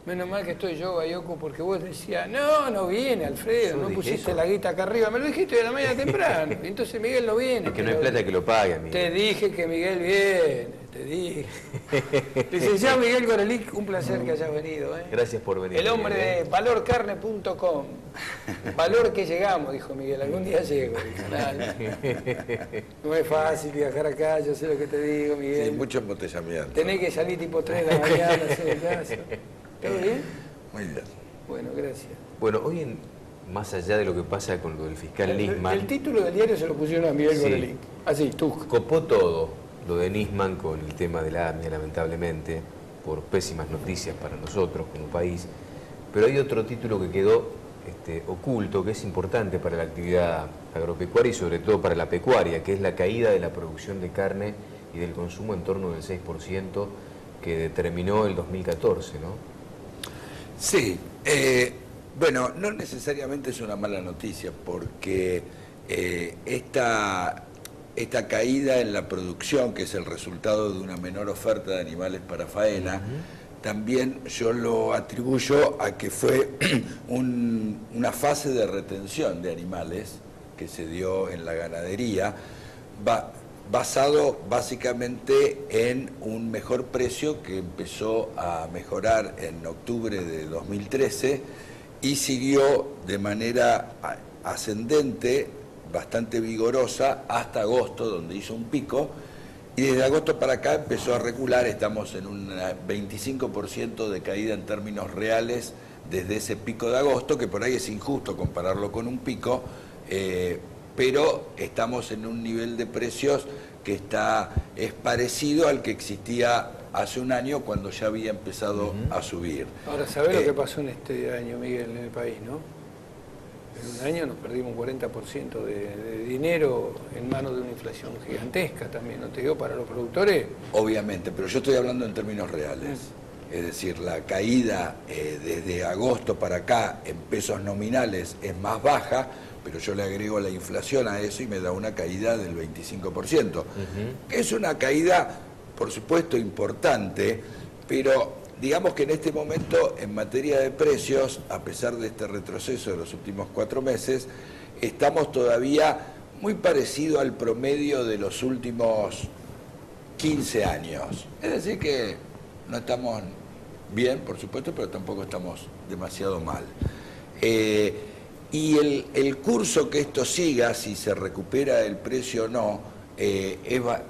Menos mal que estoy yo, Bayoco, porque vos decías, no viene Alfredo, no pusiste la guita acá arriba. Me lo dijiste de la mañana temprano. Y entonces Miguel no viene. Es que no hay plata que lo pague, Miguel. Te dije que Miguel viene, te dije. Licenciado Miguel Gorelick, un placer que hayas venido. Gracias por venir. El hombre de valorcarne.com. Valor que llegamos, dijo Miguel. Algún día llego. No es fácil viajar acá, yo sé lo que te digo, Miguel. Sí, mucho embotellamiento. Tenés que salir tipo 3 de la mañana, hacer caso. ¿Todo bien? Muy bien. Bueno, gracias. Bueno, hoy más allá de lo que pasa con lo del fiscal Nisman... El título del diario se lo pusieron a Miguel Gorelick. Así, tú. Copó todo lo de Nisman con el tema de la AMIA, lamentablemente, por pésimas noticias para nosotros como país. Pero hay otro título que quedó oculto, que es importante para la actividad agropecuaria y sobre todo para la pecuaria, que es la caída de la producción de carne y del consumo en torno del 6% que determinó el 2014, ¿no? Sí, bueno, no necesariamente es una mala noticia porque esta caída en la producción, que es el resultado de una menor oferta de animales para faena, también yo lo atribuyo a que fue una fase de retención de animales que se dio en la ganadería, basado básicamente en un mejor precio que empezó a mejorar en octubre de 2013 y siguió de manera ascendente, bastante vigorosa, hasta agosto, donde hizo un pico, y desde agosto para acá empezó a recular. Estamos en un 25% de caída en términos reales desde ese pico de agosto, que por ahí es injusto compararlo con un pico, pero estamos en un nivel de precios que es parecido al que existía hace un año cuando ya había empezado a subir. Ahora, ¿sabés lo que pasó en este año, Miguel, en el país, no? En un año nos perdimos un 40% de dinero en manos de una inflación gigantesca también, ¿no te digo, para los productores? Obviamente, pero yo estoy hablando en términos reales. Es decir, la caída desde agosto para acá en pesos nominales es más baja, pero yo le agrego la inflación a eso y me da una caída del 25%. Es una caída, por supuesto, importante, pero digamos que en este momento, en materia de precios, a pesar de este retroceso de los últimos 4 meses, estamos todavía muy parecido al promedio de los últimos 15 años. Es decir que no estamos bien, por supuesto, pero tampoco estamos demasiado mal. Y el curso que esto siga, si se recupera el precio o no,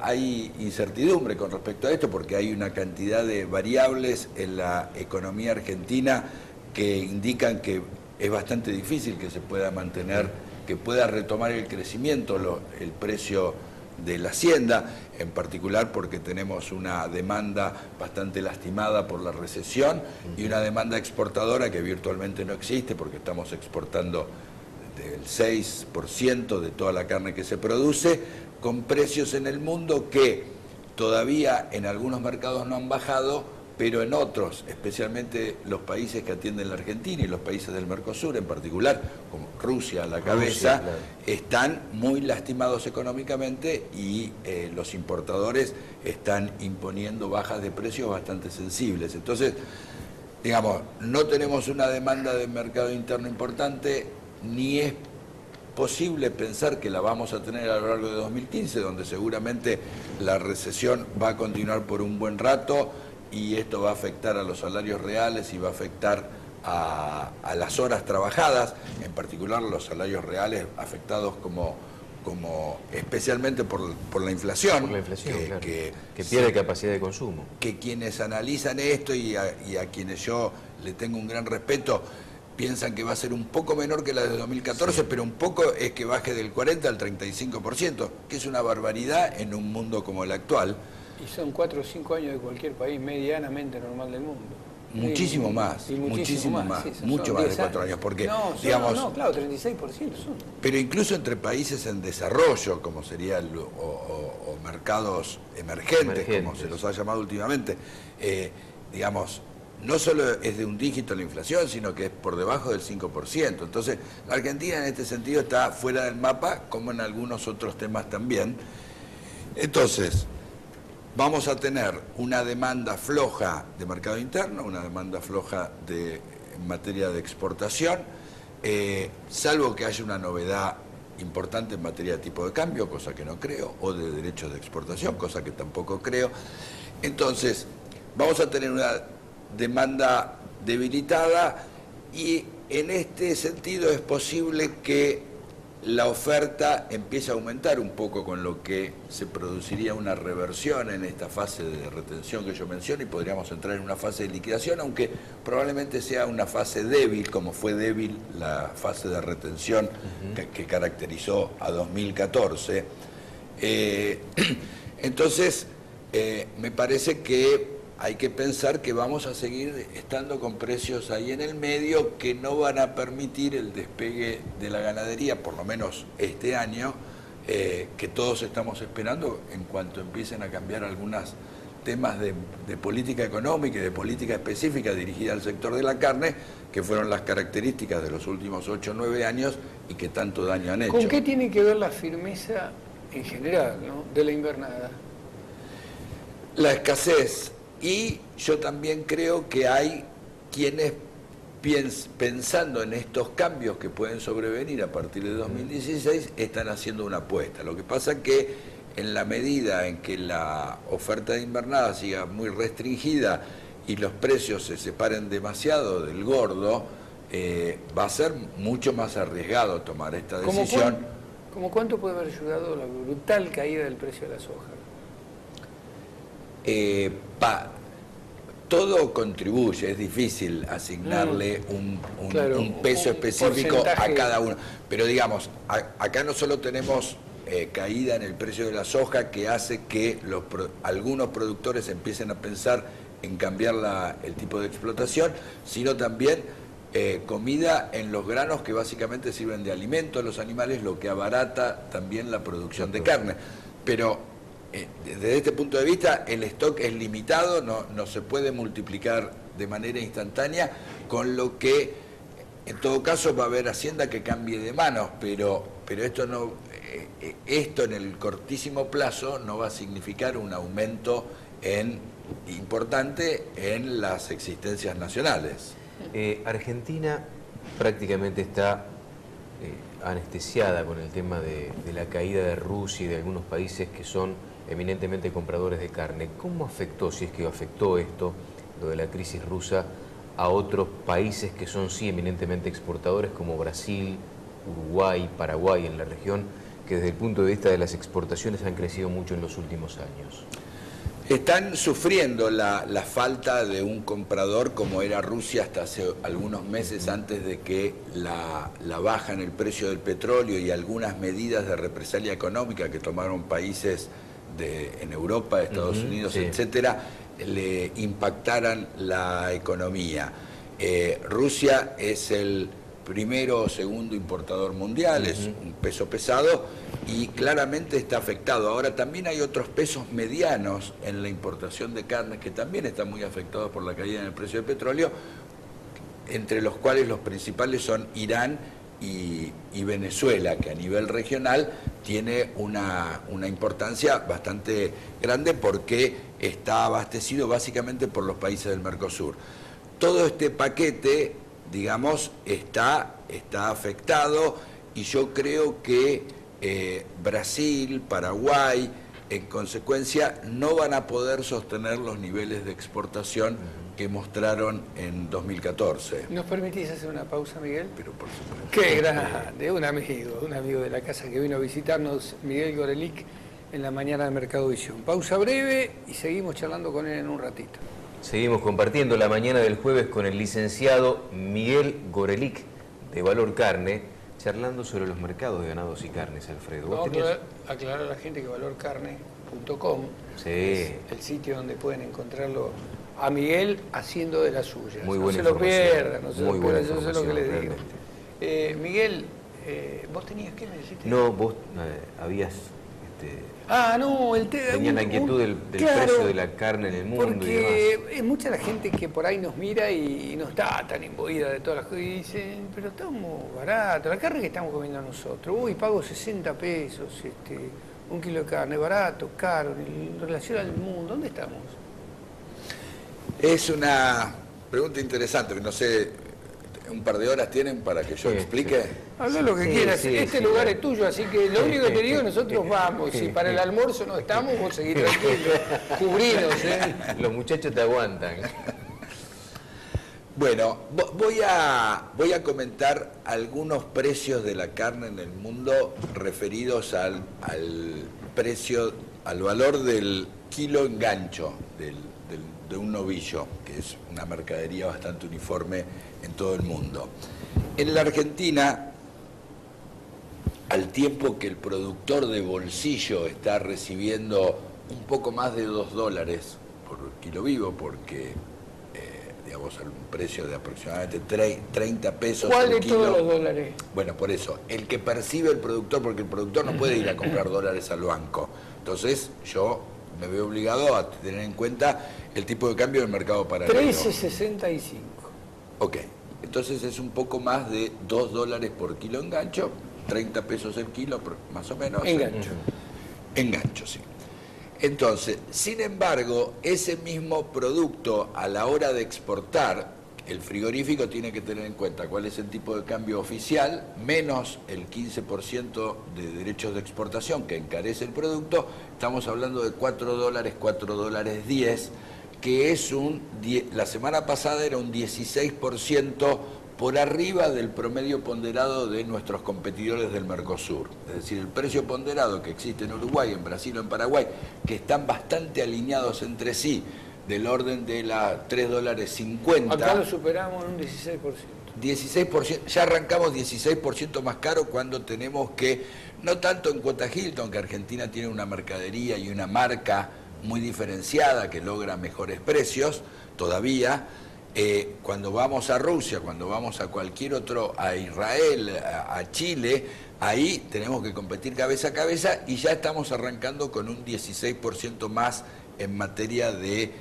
hay incertidumbre con respecto a esto porque hay una cantidad de variables en la economía argentina que indican que es bastante difícil que se pueda mantener, que pueda retomar el crecimiento el precio de la hacienda, en particular porque tenemos una demanda bastante lastimada por la recesión y una demanda exportadora que virtualmente no existe porque estamos exportando el 6% de toda la carne que se produce, con precios en el mundo que todavía en algunos mercados no han bajado, pero en otros, especialmente los países que atienden la Argentina y los países del Mercosur en particular, como Rusia a la cabeza, claro, están muy lastimados económicamente y los importadores están imponiendo bajas de precios bastante sensibles. Entonces, digamos, no tenemos una demanda de mercado interno importante, ni es posible pensar que la vamos a tener a lo largo de 2015, donde seguramente la recesión va a continuar por un buen rato y esto va a afectar a los salarios reales y va a afectar a las horas trabajadas, en particular los salarios reales afectados como especialmente por la inflación. Por la inflación, claro, que pierde capacidad de consumo. Que quienes analizan esto y a quienes yo le tengo un gran respeto, piensan que va a ser un poco menor que la de 2014, sí, pero un poco es que baje del 40 al 35%, que es una barbaridad en un mundo como el actual. Y son 4 o 5 años de cualquier país medianamente normal del mundo. Muchísimo más, muchísimo más, sí, mucho más de 4 años, porque digamos... No, claro, 36% son. Pero incluso entre países en desarrollo, como sería o mercados emergentes, como se los ha llamado últimamente, digamos, no solo es de un dígito la inflación, sino que es por debajo del 5%. Entonces, la Argentina en este sentido está fuera del mapa, como en algunos otros temas también. Entonces, vamos a tener una demanda floja de mercado interno, una demanda floja en materia de exportación, salvo que haya una novedad importante en materia de tipo de cambio, cosa que no creo, o de derechos de exportación, cosa que tampoco creo. Entonces, vamos a tener una demanda debilitada y en este sentido es posible que la oferta empiece a aumentar un poco, con lo que se produciría una reversión en esta fase de retención que yo menciono y podríamos entrar en una fase de liquidación, aunque probablemente sea una fase débil, como fue débil la fase de retención que caracterizó a 2014. Entonces, me parece que hay que pensar que vamos a seguir estando con precios ahí en el medio que no van a permitir el despegue de la ganadería, por lo menos este año, que todos estamos esperando en cuanto empiecen a cambiar algunos temas de política económica y de política específica dirigida al sector de la carne, que fueron las características de los últimos 8 o 9 años y que tanto daño han hecho. ¿Con qué tiene que ver la firmeza en general, ¿no?, de la invernada? La escasez. Y yo también creo que hay quienes, pensando en estos cambios que pueden sobrevenir a partir de 2016, están haciendo una apuesta. Lo que pasa es que en la medida en que la oferta de invernada siga muy restringida y los precios se separen demasiado del gordo, va a ser mucho más arriesgado tomar esta decisión. ¿Cómo cuánto puede haber ayudado la brutal caída del precio de la soja? Todo contribuye, es difícil asignarle un peso específico porcentaje a cada uno. Pero digamos, acá no solo tenemos caída en el precio de la soja que hace que algunos productores empiecen a pensar en cambiar el tipo de explotación, sino también comida en los granos que básicamente sirven de alimento a los animales, lo que abarata también la producción de carne. Pero desde este punto de vista, el stock es limitado, no se puede multiplicar de manera instantánea, con lo que en todo caso va a haber hacienda que cambie de manos, pero esto en el cortísimo plazo no va a significar un aumento importante en las existencias nacionales. Argentina prácticamente está anestesiada con el tema de la caída de Rusia y de algunos países que son eminentemente compradores de carne. ¿Cómo afectó, si es que afectó esto, lo de la crisis rusa, a otros países que son sí eminentemente exportadores, como Brasil, Uruguay, Paraguay en la región, que desde el punto de vista de las exportaciones han crecido mucho en los últimos años? Están sufriendo la falta de un comprador como era Rusia hasta hace algunos meses, antes de que la baja en el precio del petróleo y algunas medidas de represalia económica que tomaron países en Europa, Estados Unidos, sí, etcétera, le impactaran la economía. Rusia es el primero o segundo importador mundial, es un peso pesado y claramente está afectado. Ahora también hay otros pesos medianos en la importación de carnes que también están muy afectados por la caída en el precio del petróleo, entre los cuales los principales son Irán y Venezuela, que a nivel regional tiene una importancia bastante grande porque está abastecido básicamente por los países del Mercosur. Todo este paquete, digamos, está afectado y yo creo que Brasil, Paraguay, en consecuencia, no van a poder sostener los niveles de exportación que mostraron en 2014. ¿Nos permitís hacer una pausa, Miguel? Pero por supuesto. Qué grande, un amigo de la casa que vino a visitarnos, Miguel Gorelick, en la mañana de Mercadovisión. Pausa breve y seguimos charlando con él en un ratito. Seguimos compartiendo la mañana del jueves con el licenciado Miguel Gorelick de Valor Carne, charlando sobre los mercados de ganados y carnes, Alfredo. Vamos a aclarar a la gente que valorcarne.com es el sitio donde pueden encontrarlo a Miguel haciendo de las suyas. Muy buena no se lo pierdan, no se lo pierdan, eso es lo que les digo. Miguel, ¿vos tenías qué me dijiste? No, vos habías... Tenían la inquietud del precio de la carne en el mundo porque y demás. Es mucha la gente que por ahí nos mira y no está tan imbuida de todas las cosas y dicen, pero estamos baratos, la carne que estamos comiendo nosotros, pago 60 pesos Un kilo de carne, barato, caro, en relación al mundo, ¿dónde estamos? Es una pregunta interesante, que no sé, un par de horas tienen para que yo explique. Habla lo que Sí, quieras, sí, este sí, lugar claro. es tuyo, así que lo único que te digo, nosotros vamos. Si para el almuerzo no estamos, vos seguís tranquilo, cubrinos, Los muchachos te aguantan. Bueno, voy a comentar algunos precios de la carne en el mundo referidos al precio, al valor del kilo engancho de un novillo, que es una mercadería bastante uniforme en todo el mundo. En la Argentina, al tiempo que el productor de bolsillo está recibiendo un poco más de $2 por kilo vivo, porque digamos, a un precio de aproximadamente 30 pesos ¿Cuál por de kilo. todos los dólares? Bueno, por eso, el que percibe el productor, porque el productor no puede ir a comprar dólares al banco. Entonces, yo me veo obligado a tener en cuenta el tipo de cambio del mercado paralelo. 13.65. Ok, entonces es un poco más de $2 por kilo engancho, 30 pesos el kilo, más o menos. Engancho. Engancho, sí. Entonces, sin embargo, ese mismo producto a la hora de exportar, el frigorífico tiene que tener en cuenta cuál es el tipo de cambio oficial, menos el 15% de derechos de exportación que encarece el producto. Estamos hablando de $4, $4.10, que es la semana pasada era un 16% por arriba del promedio ponderado de nuestros competidores del Mercosur. Es decir, el precio ponderado que existe en Uruguay, en Brasil o en Paraguay, que están bastante alineados entre sí, del orden de $3.50. Acá lo superamos en un 16%. 16%, ya arrancamos 16% más caro cuando tenemos que, no tanto en cuota Hilton, que Argentina tiene una mercadería y una marca muy diferenciada que logra mejores precios todavía. Cuando vamos a Rusia, cuando vamos a cualquier otro, a Israel, a Chile, ahí tenemos que competir cabeza a cabeza y ya estamos arrancando con un 16% más en materia de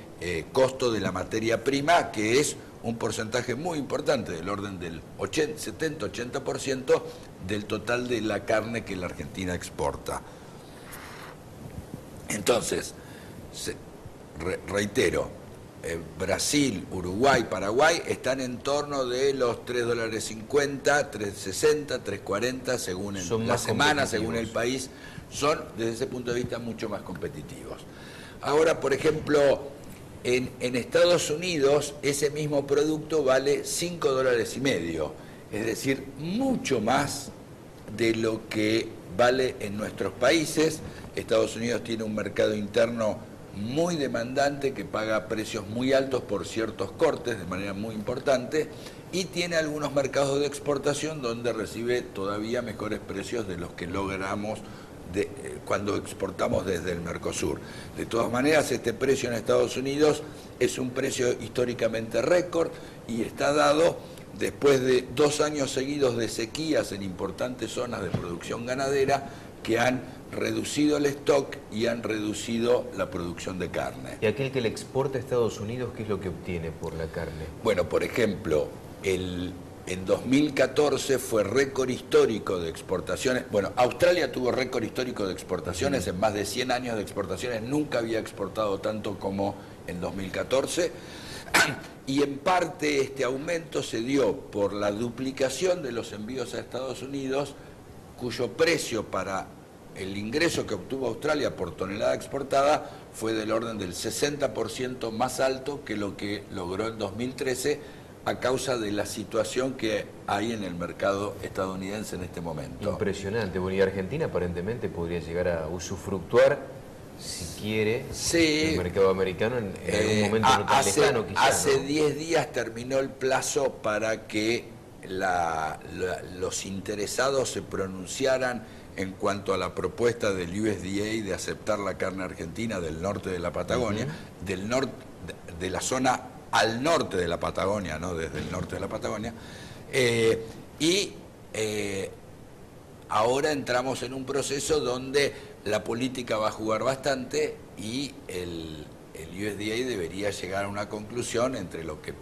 costo de la materia prima, que es un porcentaje muy importante, del orden del 70-80% del total de la carne que la Argentina exporta. Entonces, reitero, Brasil, Uruguay, Paraguay están en torno de los $3.50, $3.60, $3.40 según la semana, según el país, son desde ese punto de vista mucho más competitivos. Ahora, por ejemplo, en Estados Unidos ese mismo producto vale $5.50, es decir, mucho más de lo que vale en nuestros países. Estados Unidos tiene un mercado interno muy demandante que paga precios muy altos por ciertos cortes de manera muy importante y tiene algunos mercados de exportación donde recibe todavía mejores precios de los que logramos cuando exportamos desde el Mercosur. De todas maneras, este precio en Estados Unidos es un precio históricamente récord y está dado después de 2 años seguidos de sequías en importantes zonas de producción ganadera que han reducido el stock y han reducido la producción de carne. ¿Y aquel que le exporta a Estados Unidos, qué es lo que obtiene por la carne? Bueno, por ejemplo, en 2014 fue récord histórico de exportaciones. Bueno, Australia tuvo récord histórico de exportaciones, en más de 100 años de exportaciones, nunca había exportado tanto como en 2014. Y en parte este aumento se dio por la duplicación de los envíos a Estados Unidos, cuyo precio para el ingreso que obtuvo Australia por tonelada exportada fue del orden del 60% más alto que lo que logró en 2013 a causa de la situación que hay en el mercado estadounidense en este momento. Impresionante. Bueno, y Argentina aparentemente podría llegar a usufructuar, si quiere, el mercado americano en algún momento no tan lejano, quizás. Hace 10 días terminó el plazo para que los interesados se pronunciaran en cuanto a la propuesta del USDA de aceptar la carne argentina del norte de la Patagonia, del norte de la zona al norte de la Patagonia, no desde el norte de la Patagonia, ahora entramos en un proceso donde la política va a jugar bastante y el USDA debería llegar a una conclusión entre lo que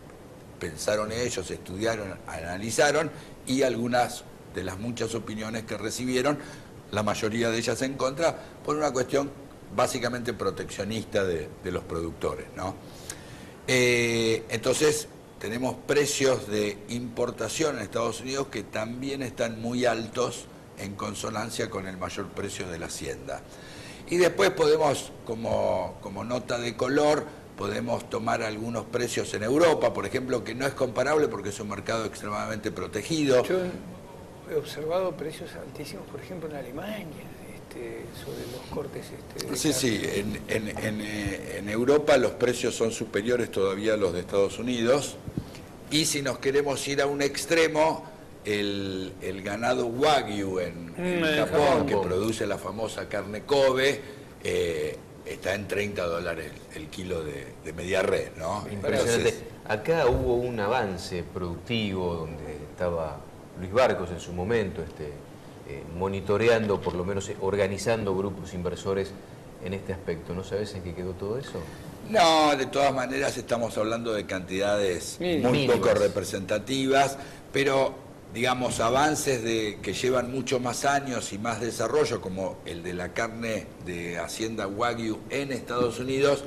pensaron ellos, estudiaron, analizaron y algunas de las muchas opiniones que recibieron la mayoría de ellas en contra, por una cuestión básicamente proteccionista de los productores, ¿no? Entonces, tenemos precios de importación en Estados Unidos que también están muy altos en consonancia con el mayor precio de la hacienda. Y después podemos, como nota de color, podemos tomar algunos precios en Europa, por ejemplo, que no es comparable porque es un mercado extremadamente protegido. Yo he observado precios altísimos, por ejemplo, en Alemania, sobre los cortes de Sí, sí, en Europa los precios son superiores todavía a los de Estados Unidos, y si nos queremos ir a un extremo, el ganado Wagyu en Japón, que produce la famosa carne Kobe, está en $30 el kilo de media red, ¿no? Impresionante. Acá hubo un avance productivo donde estaba Luis Barcos en su momento, monitoreando, por lo menos organizando grupos inversores en este aspecto. ¿No sabes en qué quedó todo eso? No, de todas maneras estamos hablando de cantidades muy poco representativas, pero digamos avances que llevan mucho más años y más desarrollo, como el de la carne de Hacienda Wagyu en Estados Unidos,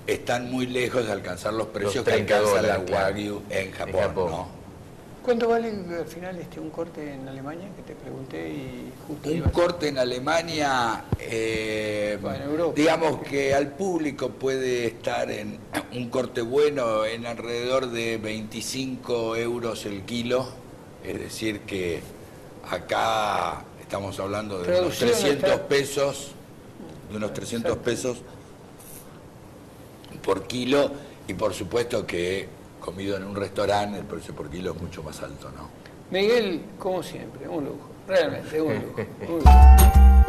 están muy lejos de alcanzar los precios que alcanza la Wagyu en Japón, ¿no? ¿Cuánto vale al final un corte en Alemania, que te pregunté? Y justo un corte en Alemania, bueno, Europa, digamos que al público puede estar en un corte bueno en alrededor de 25 euros el kilo, es decir que acá estamos hablando de unos 300 pesos, por kilo, y por supuesto que comido en un restaurante, el precio por kilo es mucho más alto, ¿no? Miguel, como siempre, un lujo, realmente un lujo. Un lujo.